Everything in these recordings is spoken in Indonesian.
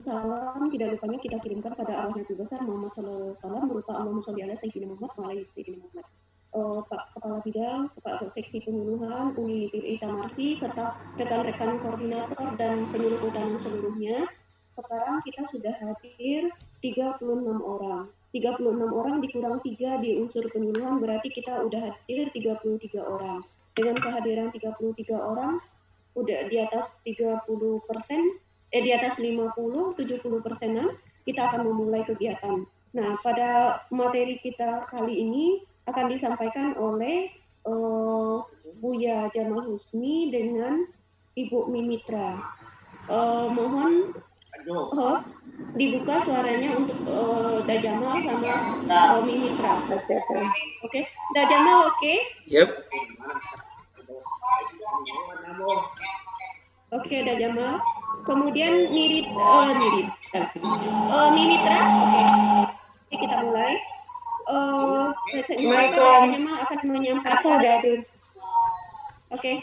salam tidak lupanya kita kirimkan pada arwah Nabi besar Muhammad SAW berupa Allahumma sholli ala Sayyidina Muhammad wa ala Sayyidina Muhammad. Pak Kepala Bidang, Kepala Seksi Penyuluhan, Unit Itamarsi, serta rekan-rekan koordinator dan penyuluh utama seluruhnya. Sekarang kita sudah hadir 36 orang. 36 orang dikurang 3 di unsur penyuluhan berarti kita udah hadir 33 orang. Dengan kehadiran 33 orang, udah di atas 30%, di atas 50-70%-an, kita akan memulai kegiatan. Nah, pada materi kita kali ini akan disampaikan oleh Buya Jamal Husni dengan Ibu Mimitra. Mohon host dibuka suaranya untuk Dajamal sama Mimitra. Oke, Dajamal oke? Yep. Oke, Dajamal. Kemudian Mimitra. Oke, kita mulai. Dajamal akan menyampaikan. Oke,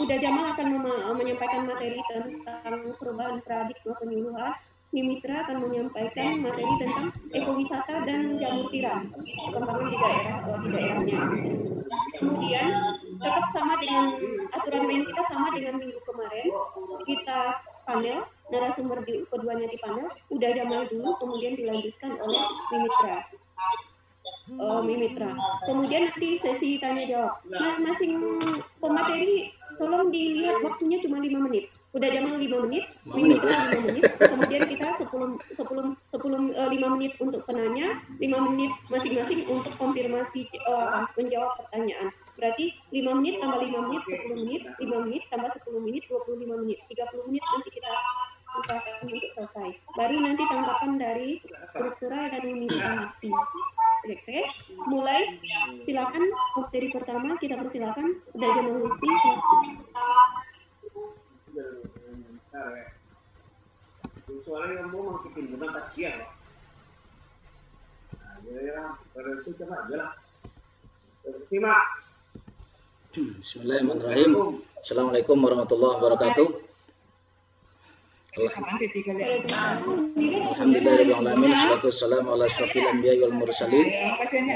Uda Jamal akan menyampaikan materi tentang perubahan paradigma penyuluhan. Mimitra akan menyampaikan materi tentang ekowisata dan jamur tiram perkembangan di daerahnya. Kemudian tetap sama dengan aturan main kita sama dengan minggu kemarin, kita panel narasumber keduanya di panel Uda Jamal dulu, kemudian dilanjutkan oleh Mimitra. Kemudian nanti sesi tanya jawab. Nah, masing pemateri tolong dilihat waktunya cuma 5 menit. Udah Jamal 5 menit, Mimitra 5 menit. Kemudian kita 5 menit untuk penanya, 5 menit masing-masing untuk konfirmasi menjawab pertanyaan. Berarti 5 menit tambah 5 menit, 10 menit, 5 menit tambah 10 menit, 25 menit. 30 menit nanti kita usahakan untuk selesai. Baru nanti tanggapan dari struktural dan aksi. Oke, mulai. Silakan materi pertama kita persilakan. Udah Jamal Husni. Suaranya ngomong makin bukan kajian loh. Nah, ya, berarti coba aja lah. Simak. Bismillahirrahmanirrahim. Assalamualaikum warahmatullahi wabarakatuh. Alhamdulillahirrahmanirrahim. Wassalatu wassalamu ala asyrafil anbiya'i wal mursalin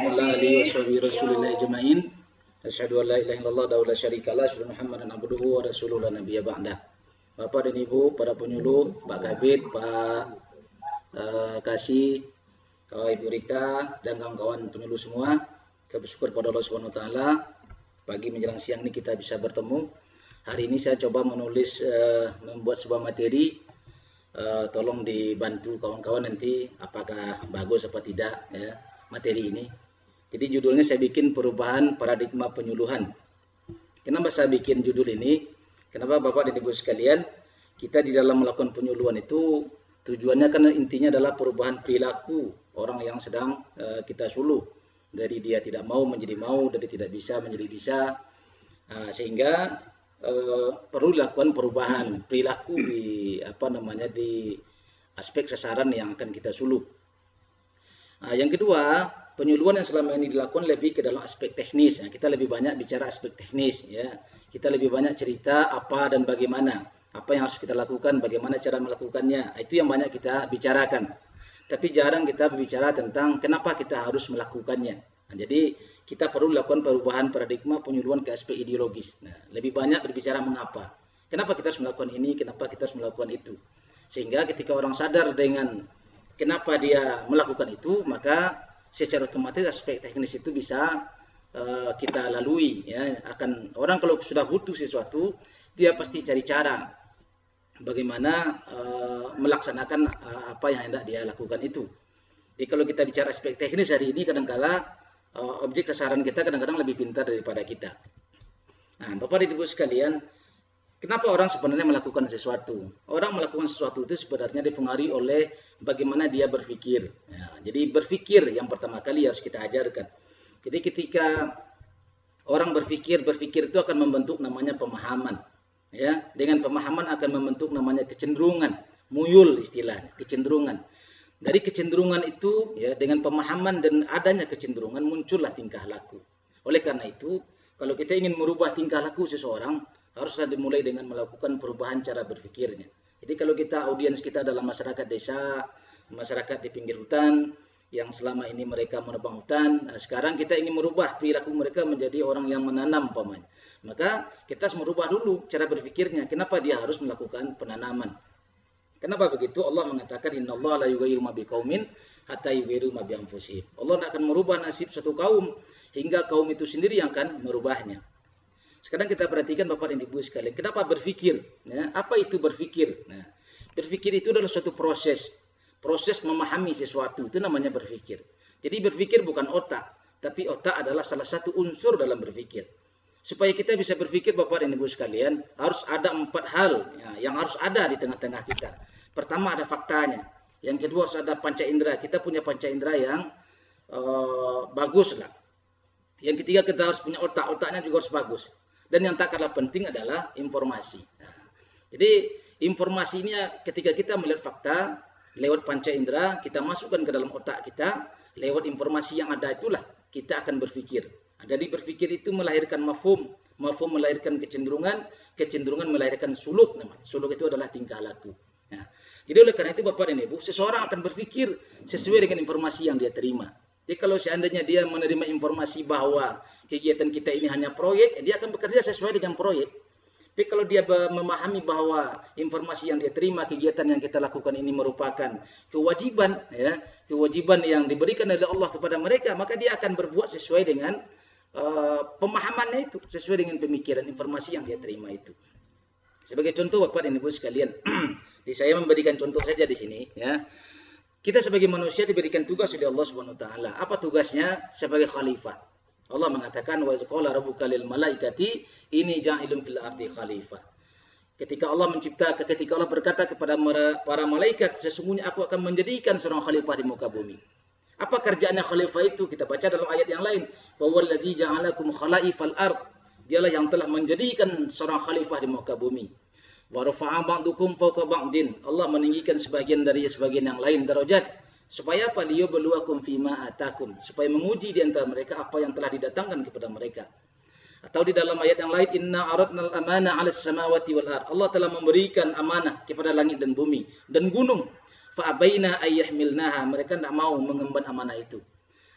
ala alihi washabihi rasulillah ajma'in. Asyhadu an la ilaha illallah wa la syarika lah, asyhadu Muhammadan abduhu wa rasuluhu la nabiyya ba'dah. Bapak dan Ibu, para penyuluh, Pak Kabid, Pak Kasih, Ibu Rita, dan kawan-kawan penyuluh semua, kita bersyukur pada Allah Subhanahu wa taala pagi menjelang siang ini kita bisa bertemu. Hari ini saya coba menulis membuat sebuah materi, tolong dibantu kawan-kawan nanti apakah bagus apa tidak ya materi ini. Jadi judulnya saya bikin perubahan paradigma penyuluhan. Kenapa saya bikin judul ini? Kenapa Bapak dan Ibu sekalian, kita di dalam melakukan penyuluhan itu tujuannya kan intinya adalah perubahan perilaku orang yang sedang kita suluh. Dari dia tidak mau menjadi mau, dari tidak bisa menjadi bisa, sehingga perlu dilakukan perubahan perilaku di di aspek sasaran yang akan kita suluh. Yang kedua, penyuluhan yang selama ini dilakukan lebih ke dalam aspek teknis. Kita lebih banyak bicara aspek teknis ya. Kita lebih banyak cerita apa dan bagaimana, apa yang harus kita lakukan, bagaimana cara melakukannya. Itu yang banyak kita bicarakan. Tapi jarang kita berbicara tentang kenapa kita harus melakukannya. Jadi kita perlu lakukan perubahan paradigma penyuluhan ke aspek ideologis. Lebih banyak berbicara mengapa. Kenapa kita harus melakukan ini, kenapa kita harus melakukan itu. Sehingga ketika orang sadar dengan kenapa dia melakukan itu, maka secara otomatis aspek teknis itu bisa kita lalui ya. Akan orang kalau sudah butuh sesuatu, dia pasti cari cara bagaimana melaksanakan apa yang hendak dia lakukan itu. Jadi kalau kita bicara aspek teknis hari ini, kadang-kala objek sasaran kita kadang-kadang lebih pintar daripada kita. Nah, Bapak dan Ibu sekalian, kenapa orang sebenarnya melakukan sesuatu? Orang melakukan sesuatu itu sebenarnya dipengaruhi oleh bagaimana dia berpikir. Ya, jadi berpikir yang pertama kali harus kita ajarkan. Jadi ketika orang berpikir itu akan membentuk namanya pemahaman. Ya, dengan pemahaman akan membentuk namanya kecenderungan, muyul istilahnya, kecenderungan. Dari kecenderungan itu ya, dengan pemahaman dan adanya kecenderungan muncullah tingkah laku. Oleh karena itu, kalau kita ingin merubah tingkah laku seseorang, haruslah dimulai dengan melakukan perubahan cara berpikirnya. Jadi kalau kita audiens kita adalah masyarakat desa, masyarakat di pinggir hutan, yang selama ini mereka menebang hutan, nah sekarang kita ingin merubah perilaku mereka menjadi orang yang menanam umpamanya. Maka kita harus merubah dulu cara berpikirnya. Kenapa dia harus melakukan penanaman? Kenapa begitu? Allah mengatakan innallaha la yughayyiru ma biqaumin hatta yughayyiru ma bi anfusihim. Allah akan merubah nasib satu kaum hingga kaum itu sendiri yang akan merubahnya. Sekarang kita perhatikan Bapak dan Ibu sekalian, kenapa berpikir? Ya, apa itu berpikir? Nah, berpikir itu adalah suatu proses memahami sesuatu, itu namanya berpikir. Jadi berpikir bukan otak, tapi otak adalah salah satu unsur dalam berpikir. Supaya kita bisa berpikir Bapak dan Ibu sekalian, harus ada 4 hal ya, yang harus ada di tengah-tengah kita. Pertama ada faktanya, yang kedua harus ada panca indera. Kita punya panca indera yang bagus lah. Yang ketiga kita harus punya otaknya juga harus bagus. Dan yang tak kalah penting adalah informasi. Nah, jadi informasi ini ketika kita melihat fakta lewat panca indera, kita masukkan ke dalam otak kita, lewat informasi yang ada itulah kita akan berpikir. Nah, jadi berpikir itu melahirkan mafhum melahirkan kecenderungan melahirkan suluk. Suluk itu adalah tingkah laku. Nah, jadi oleh karena itu Bapak dan Ibu, seseorang akan berpikir sesuai dengan informasi yang dia terima. Jadi kalau seandainya dia menerima informasi bahwa kegiatan kita ini hanya proyek, dia akan bekerja sesuai dengan proyek. Tapi kalau dia memahami bahwa informasi yang dia terima, kegiatan yang kita lakukan ini merupakan kewajiban, ya, kewajiban yang diberikan oleh Allah kepada mereka, maka dia akan berbuat sesuai dengan pemahamannya itu, sesuai dengan pemikiran informasi yang dia terima itu. Sebagai contoh Bapak dan Ibu sekalian, saya memberikan contoh saja di sini, ya. Kita sebagai manusia diberikan tugas oleh Allah Subhanahu wa taala. Apa tugasnya? Sebagai khalifah. Allah mengatakan wa qala rabbuka lil malaikati inni ja'ilun fil ardi khalifah. Ketika Allah berkata kepada para malaikat, sesungguhnya aku akan menjadikan seorang khalifah di muka bumi. Apa kerjaannya khalifah itu? Kita baca dalam ayat yang lain, wa wallazi ja'alakum khalaifal ard. Dialah yang telah menjadikan seorang khalifah di muka bumi. Wa rafa'a ba'dukum fawqa ba'din. Allah meninggikan sebagian dari sebagian yang lain darajat. Supaya apa? Liyabluwakum fima atakum. Supaya menguji di antara mereka apa yang telah didatangkan kepada mereka. Atau di dalam ayat yang lain, inna aradnal amana 'alas samawati wal ard. Allah telah memberikan amanah kepada langit dan bumi dan gunung. Fa abaina ayyahmilnaha. Mereka tidak mau mengemban amanah itu.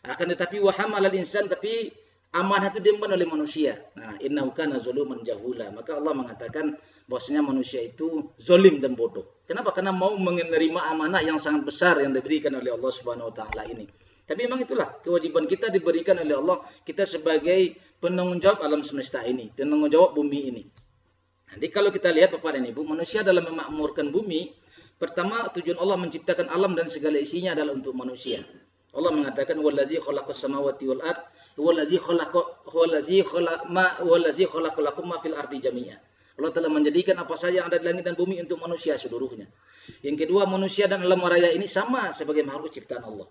Akan tetapi wa hamalal insan, tapi amanah itu diemban oleh manusia. Nah, innahu kana zaluman jahula. Maka Allah mengatakan bahwasanya manusia itu zalim dan bodoh. Kenapa? Karena mau menerima amanah yang sangat besar yang diberikan oleh Allah Subhanahu wa taala ini. Tapi memang itulah kewajiban kita diberikan oleh Allah, kita sebagai penanggung jawab alam semesta ini, penanggung jawab bumi ini. Jadi kalau kita lihat Bapak dan Ibu, manusia dalam memakmurkan bumi, pertama tujuan Allah menciptakan alam dan segala isinya adalah untuk manusia. Allah mengatakan wallazi khalaqas samawati wal ard wallazi khalaqalakum ma fil ardi jami'a. Allah telah menjadikan apa saja yang ada di langit dan bumi untuk manusia seluruhnya. Yang kedua, manusia dan alam raya ini sama sebagai makhluk ciptaan Allah.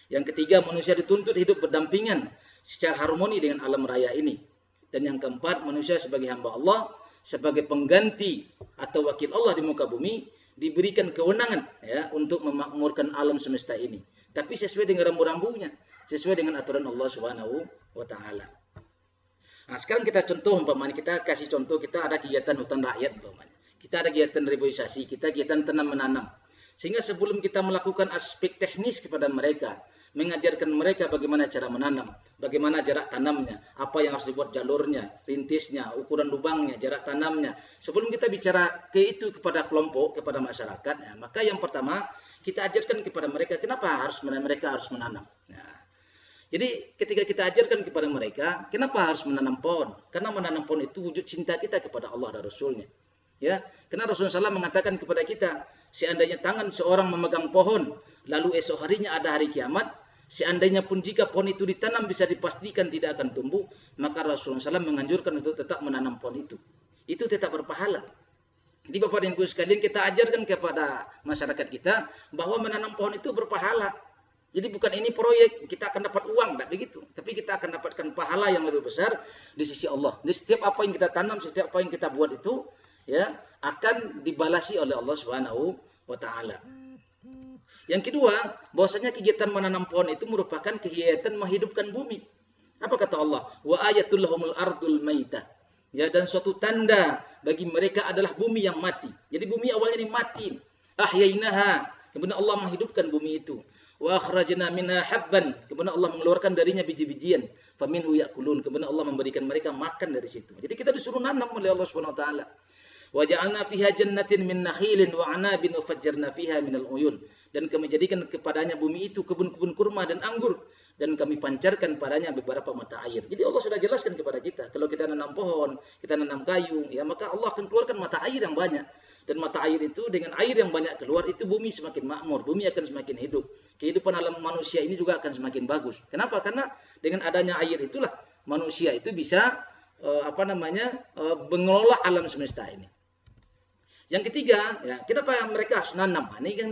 Yang ketiga, manusia dituntut hidup berdampingan secara harmoni dengan alam raya ini. Dan yang keempat, manusia sebagai hamba Allah, sebagai pengganti atau wakil Allah di muka bumi, diberikan kewenangan ya untuk memakmurkan alam semesta ini. Tapi sesuai dengan rambu-rambunya, sesuai dengan aturan Allah Subhanahu wa taala. Nah, sekarang kita contoh umpamanya, kita kasih contoh, kita ada kegiatan hutan rakyat umpamanya. Kita ada kegiatan reboisasi, kita kegiatan tanam menanam. Sehingga sebelum kita melakukan aspek teknis kepada mereka, mengajarkan mereka bagaimana cara menanam, bagaimana jarak tanamnya, apa yang harus dibuat jalurnya, rintisnya, ukuran lubangnya, jarak tanamnya. Sebelum kita bicara ke itu kepada kelompok, kepada masyarakat, ya, maka yang pertama kita ajarkan kepada mereka kenapa mereka harus menanam. Nah, jadi ketika kita ajarkan kepada mereka, kenapa harus menanam pohon? Karena menanam pohon itu wujud cinta kita kepada Allah dan Rasulnya. Ya, karena Rasulullah SAW mengatakan kepada kita, seandainya tangan seorang memegang pohon, lalu esok harinya ada hari kiamat, seandainya pun jika pohon itu ditanam bisa dipastikan tidak akan tumbuh, maka Rasulullah SAW menganjurkan untuk tetap menanam pohon itu. Itu tetap berpahala. Jadi Bapak dan Ibu sekalian, kita ajarkan kepada masyarakat kita bahwa menanam pohon itu berpahala. Jadi bukan ini proyek, kita akan dapat uang, tidak begitu. Tapi kita akan dapatkan pahala yang lebih besar di sisi Allah. Jadi setiap apa yang kita tanam, setiap apa yang kita buat itu, ya akan dibalasi oleh Allah Subhanahu wa taala. Yang kedua, bahwasanya kegiatan menanam pohon itu merupakan kegiatan menghidupkan bumi. Apa kata Allah? Wa ayatul lahumul ardul maitah. Ya, dan suatu tanda bagi mereka adalah bumi yang mati. Jadi bumi awalnya ini mati. Ahyainaha, kemudian Allah menghidupkan bumi itu. Wa akhrajna minha habban, kemudian Allah mengeluarkan darinya biji-bijian. Faminhu ya'kulun, kemudian Allah memberikan mereka makan dari situ. Jadi kita disuruh nanam oleh Allah Subhanahu wa taala. Wa ja'alna fiha jannatin min nakhilin wa 'anabin wa fajjarna fiha minal uyun. Dan kami jadikan kepadanya bumi itu kebun-kebun kurma dan anggur, dan kami pancarkan padanya beberapa mata air. Jadi Allah sudah jelaskan kepada kita, kalau kita nanam pohon, kita nanam kayu, ya maka Allah akan keluarkan mata air yang banyak. Dan mata air itu, dengan air yang banyak keluar, itu bumi semakin makmur, bumi akan semakin hidup. Kehidupan alam manusia ini juga akan semakin bagus. Kenapa? Karena dengan adanya air itulah manusia itu bisa mengelola alam semesta ini. Yang ketiga, ya, kenapa mereka harus nanam? Ini kan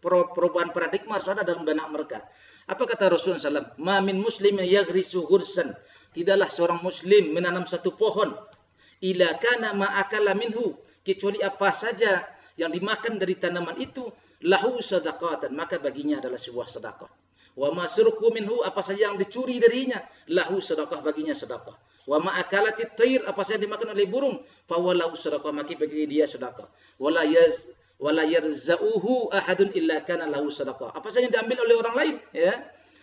perubahan paradigma harus ada dalam benak mereka. Apa kata Rasulullah SAW? Ma min muslimin yaghrisu ghursan. Tidaklah seorang muslim menanam satu pohon. Ila kana ma akala minhu. Kecuali apa saja yang dimakan dari tanaman itu. Lahu sadaqatan. Maka baginya adalah sebuah sedekah. Wa ma surku minhu. Apa saja yang dicuri darinya. Lahu sedekah, baginya sedekah. Wa ma akalatit tayr. Apa saja yang dimakan oleh burung. Fawalahu sedekah. Maka bagi dia sedekah. Wala yarzauhu ahadun illa kana lahu sedekah. Apa saja yang diambil oleh orang lain, ya,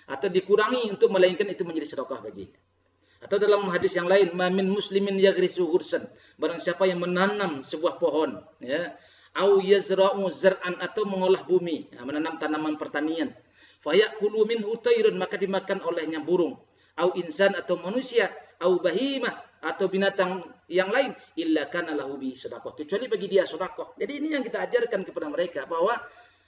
atau dikurangi untuk melainkan itu menjadi sedekah baginya. Atau dalam hadis yang lain, ma min muslimin yaghrisu ghursan. Barang siapa yang menanam sebuah pohon, ya, au yazra'u zar'an, atau mengolah bumi, ya, menanam tanaman pertanian. Fayakulu minhu tayrun, maka dimakan olehnya burung, au insan, atau manusia, au bahimah, atau binatang yang lain, illa kana lahu bi sedekah, kecuali bagi dia sedekah. Jadi ini yang kita ajarkan kepada mereka, bahwa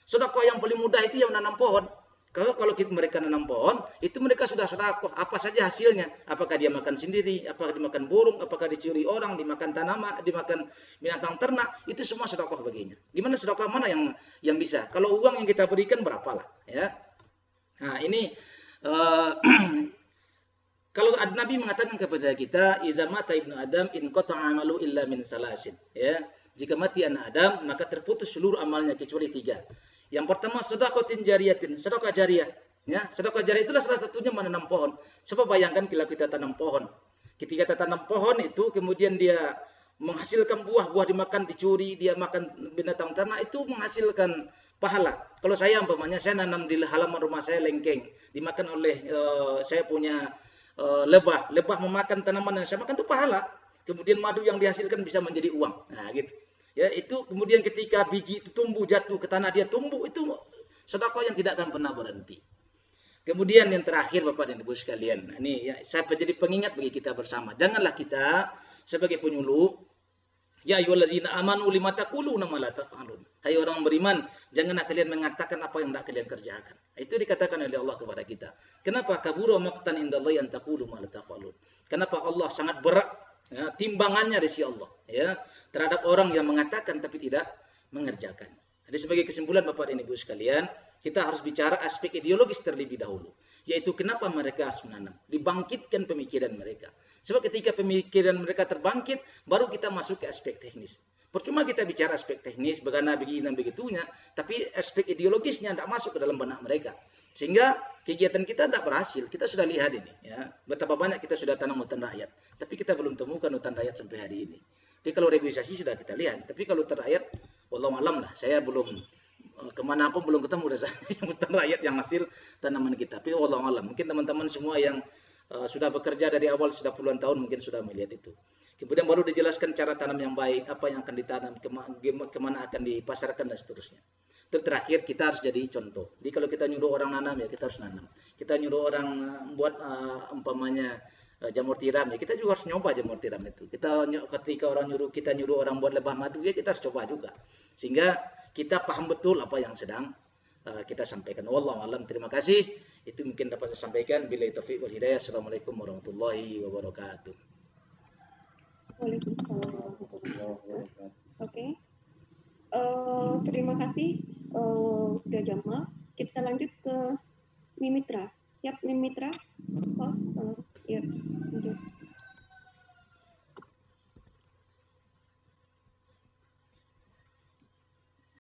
sedekah yang paling mudah itu yang menanam pohon. Kalau mereka nanam pohon, itu mereka sudah sedekah. Apa saja hasilnya? Apakah dia makan sendiri, apakah dimakan burung, apakah dicuri orang, dimakan tanaman, dimakan binatang ternak, itu semua sedekah baginya. Gimana sedekah mana yang bisa? Kalau uang yang kita berikan berapalah, ya. Nah, ini kalau Nabi mengatakan kepada kita, iza mata ibnu Adam in qata'a amalu illa min salasin. Ya, jika mati anak Adam, maka terputus seluruh amalnya kecuali 3. Yang pertama, sedekah jariyatin, sedekah jariah. Ya, sedekah jariah itulah salah satunya menanam pohon. Coba bayangkan kalau kita tanam pohon. Ketika kita tanam pohon itu, kemudian dia menghasilkan buah dimakan, dicuri, dia makan binatang ternak, itu menghasilkan pahala. Kalau saya umpamanya, saya nanam di halaman rumah saya lengkeng, dimakan oleh saya punya lebah memakan tanaman yang saya makan, itu pahala. Kemudian madu yang dihasilkan bisa menjadi uang. Nah, gitu. Ya, itu kemudian ketika biji itu tumbuh, jatuh ke tanah, dia tumbuh, itu sedekah yang tidak akan pernah berhenti. Kemudian yang terakhir, Bapak dan Ibu sekalian, nah, ini ya, saya jadi pengingat bagi kita bersama. Janganlah kita sebagai penyuluh, ya ayyuhallazina amanu lima taquluna ma la taf'alun. Hai orang beriman, janganlah kalian mengatakan apa yang tidak kalian kerjakan. Itu dikatakan oleh Allah kepada kita. Kenapa? Kabura maqtan indallahi an taqulu ma la taf'alun. Kenapa Allah sangat berat, ya, timbangannya dari si Allah, ya, terhadap orang yang mengatakan tapi tidak mengerjakan. Jadi sebagai kesimpulan Bapak dan Ibu sekalian, kita harus bicara aspek ideologis terlebih dahulu, yaitu kenapa mereka harus menanam, dibangkitkan pemikiran mereka. Sebab ketika pemikiran mereka terbangkit, baru kita masuk ke aspek teknis. Percuma kita bicara aspek teknis, bagaimana begini dan begitunya, tapi aspek ideologisnya tidak masuk ke dalam benak mereka. Sehingga kegiatan kita tidak berhasil. Kita sudah lihat ini, ya, betapa banyak kita sudah tanam hutan rakyat, tapi kita belum temukan hutan rakyat sampai hari ini. Tapi kalau reboisasi sudah kita lihat, tapi kalau hutan rakyat, wallahu alam lah, saya belum kemana pun belum ketemu hutan rakyat yang hasil tanaman kita. Tapi wallahu alam, mungkin teman-teman semua yang sudah bekerja dari awal sudah puluhan tahun mungkin sudah melihat itu. Kemudian baru dijelaskan cara tanam yang baik, apa yang akan ditanam, kemana akan dipasarkan dan seterusnya. Itu terakhir, kita harus jadi contoh. Jadi kalau kita nyuruh orang nanam, ya kita harus nanam. Kita nyuruh orang buat umpamanya jamur tiram, ya kita juga harus nyoba jamur tiram itu. Ketika kita nyuruh orang buat lebah madu, ya kita harus coba juga. Sehingga kita paham betul apa yang sedang kita sampaikan. Wallahu alam. Terima kasih. Itu mungkin dapat saya sampaikan. Billahi taufiq wal hidayah. Assalamualaikum warahmatullahi wabarakatuh. Waalaikumsalam warahmatullahi wabarakatuh. Oke. Terima kasih sudah Jamal. Kita lanjut ke Mimitra. Siap Mimitra? Ya, lanjut.